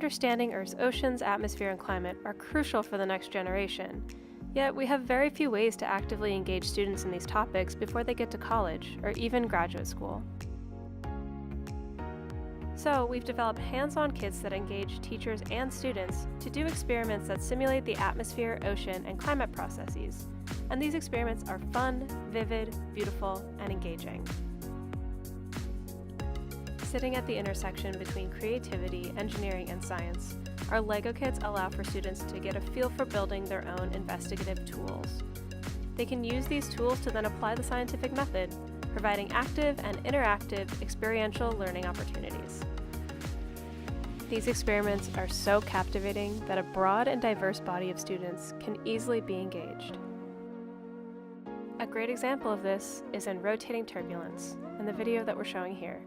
Understanding Earth's oceans, atmosphere, and climate are crucial for the next generation, yet we have very few ways to actively engage students in these topics before they get to college or even graduate school. So we've developed hands-on kits that engage teachers and students to do experiments that simulate the atmosphere, ocean, and climate processes. And these experiments are fun, vivid, beautiful, and engaging. Sitting at the intersection between creativity, engineering, and science, our LEGO kits allow for students to get a feel for building their own investigative tools. They can use these tools to then apply the scientific method, providing active and interactive experiential learning opportunities. These experiments are so captivating that a broad and diverse body of students can easily be engaged. A great example of this is in rotating turbulence, in the video that we're showing here.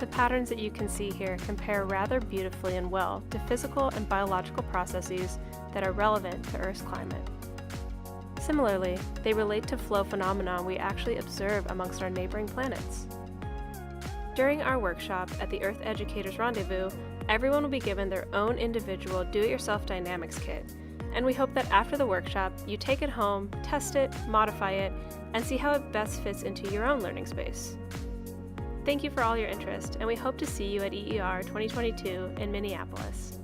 The patterns that you can see here compare rather beautifully and well to physical and biological processes that are relevant to Earth's climate. Similarly, they relate to flow phenomena we actually observe amongst our neighboring planets. During our workshop at the Earth Educators Rendezvous, everyone will be given their own individual do-it-yourself dynamics kit, and we hope that after the workshop, you take it home, test it, modify it, and see how it best fits into your own learning space. Thank you for all your interest, and we hope to see you at EER 2022 in Minneapolis.